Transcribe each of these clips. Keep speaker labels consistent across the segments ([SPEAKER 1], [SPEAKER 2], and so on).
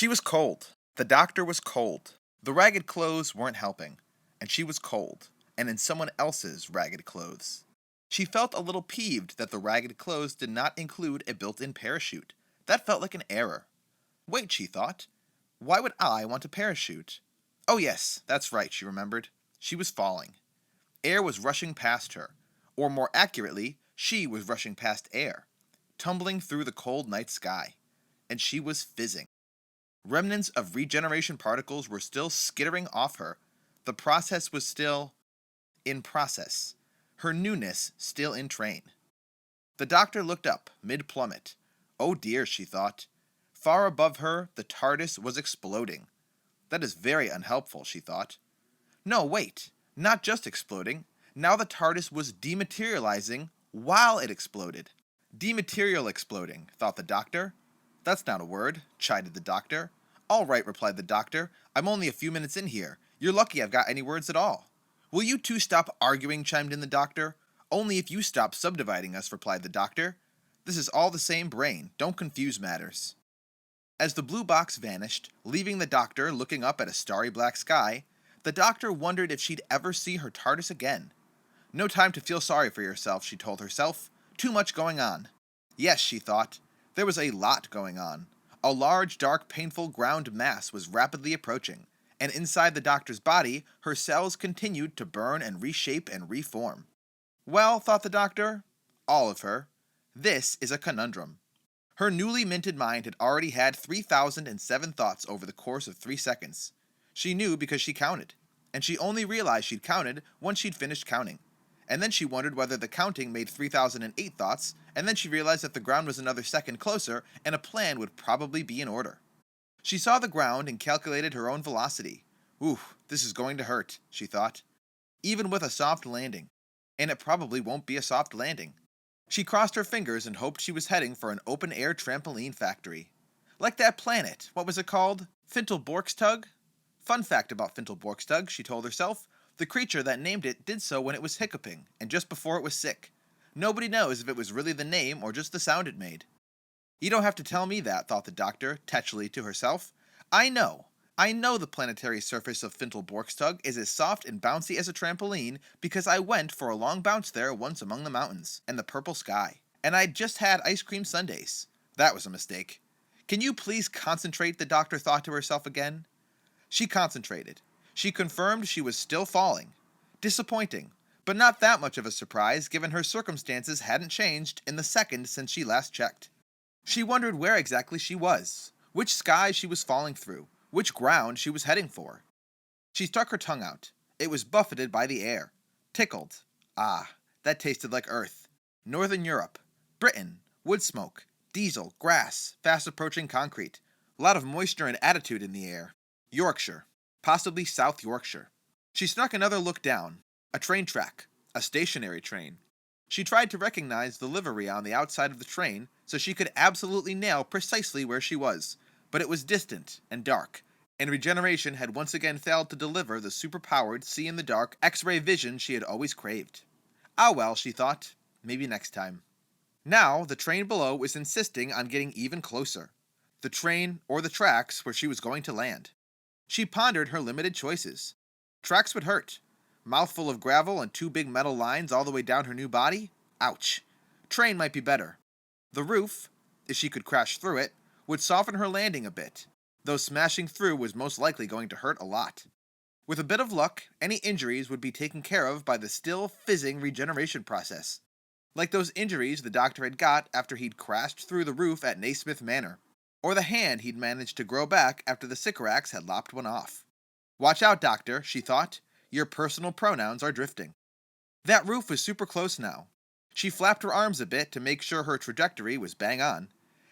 [SPEAKER 1] She was cold. The doctor was cold. The ragged clothes weren't helping, and she was cold, and in someone else's ragged clothes. She felt a little peeved that the ragged clothes did not include a built-in parachute. That felt like an error. Wait, she thought. Why would I want a parachute? Oh yes, that's right, she remembered. She was falling. Air was rushing past her, or more accurately, she was rushing past air, tumbling through the cold night sky, and she was fizzing. Remnants of regeneration particles were still skittering off her. The process was still in process. Her newness still in train. The doctor looked up, mid-plummet. Oh dear, she thought. Far above her, the TARDIS was exploding. That is very unhelpful, she thought. No, wait. Not just exploding. Now the TARDIS was dematerializing while it exploded. Dematerial exploding, thought the doctor. That's not a word, chided the doctor. All right, replied the doctor. I'm only a few minutes in here. You're lucky I've got any words at all. Will you two stop arguing, chimed in the doctor. Only if you stop subdividing us, replied the doctor. This is all the same brain. Don't confuse matters. As the blue box vanished, leaving the doctor looking up at a starry black sky, the doctor wondered if she'd ever see her TARDIS again. No time to feel sorry for yourself, she told herself. Too much going on. Yes, she thought. There was a lot going on. A large, dark, painful ground mass was rapidly approaching, and inside the doctor's body, her cells continued to burn and reshape and reform. Well, thought the doctor, all of her, this is a conundrum. Her newly minted mind had already had 3,007 thoughts over the course of 3 seconds. She knew because she counted, and she only realized she'd counted once she'd finished counting. And then she wondered whether the counting made 3,008 thoughts, and then she realized that the ground was another second closer, and a plan would probably be in order. She saw the ground and calculated her own velocity. Ooh, this is going to hurt, she thought. Even with a soft landing. And it probably won't be a soft landing. She crossed her fingers and hoped she was heading for an open-air trampoline factory. Like that planet, what was it called? Fintelborgstug? Fun fact about Fintelborgstug, she told herself. The creature that named it did so when it was hiccuping, and just before it was sick. Nobody knows if it was really the name or just the sound it made. You don't have to tell me that, thought the doctor, tetchily to herself. I know the planetary surface of Fintelborgstug is as soft and bouncy as a trampoline because I went for a long bounce there once among the mountains and the purple sky, and I'd just had ice cream sundaes. That was a mistake. Can you please concentrate, the doctor thought to herself again. She concentrated. She confirmed she was still falling. Disappointing, but not that much of a surprise given her circumstances hadn't changed in the second since she last checked. She wondered where exactly she was, which sky she was falling through, which ground she was heading for. She stuck her tongue out. It was buffeted by the air. Tickled. Ah, that tasted like Earth. Northern Europe. Britain. Wood smoke. Diesel. Grass. Fast approaching concrete. A lot of moisture and attitude in the air. Yorkshire. Possibly South Yorkshire. She snuck another look down. A train track. A stationary train. She tried to recognize the livery on the outside of the train so she could absolutely nail precisely where she was, but it was distant and dark, and regeneration had once again failed to deliver the superpowered see-in-the-dark X-ray vision she had always craved. Ah well, she thought, maybe next time. Now, the train below was insisting on getting even closer. The train, or the tracks, where she was going to land. She pondered her limited choices. Tracks would hurt. Mouthful of gravel and 2 big metal lines all the way down her new body? Ouch. Train might be better. The roof, if she could crash through it, would soften her landing a bit, though smashing through was most likely going to hurt a lot. With a bit of luck, any injuries would be taken care of by the still fizzing regeneration process. Like those injuries the doctor had got after he'd crashed through the roof at Naismith Manor, or the hand he'd managed to grow back after the Sycorax had lopped one off. Watch out, doctor, she thought. Your personal pronouns are drifting. That roof was super close now. She flapped her arms a bit to make sure her trajectory was bang on.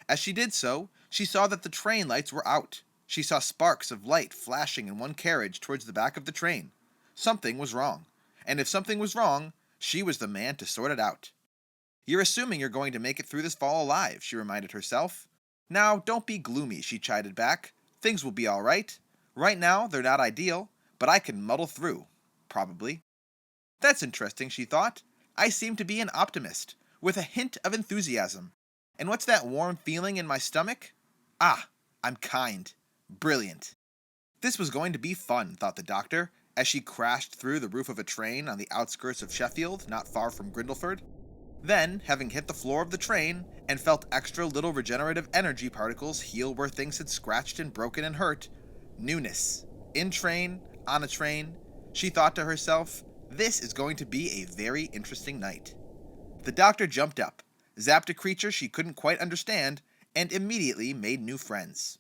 [SPEAKER 1] As she did so, she saw that the train lights were out. She saw sparks of light flashing in one carriage towards the back of the train. Something was wrong. And if something was wrong, she was the man to sort it out. You're assuming you're going to make it through this fall alive, she reminded herself. Now, don't be gloomy, she chided back. Things will be all right. Right now, they're not ideal, but I can muddle through. Probably. That's interesting, she thought. I seem to be an optimist, with a hint of enthusiasm. And what's that warm feeling in my stomach? Ah, I'm kind. Brilliant. This was going to be fun, thought the doctor, as she crashed through the roof of a train on the outskirts of Sheffield, not far from Grindleford. Then, having hit the floor of the train and felt extra little regenerative energy particles heal where things had scratched and broken and hurt, newness, in train, on a train, she thought to herself, this is going to be a very interesting night. The doctor jumped up, zapped a creature she couldn't quite understand, and immediately made new friends.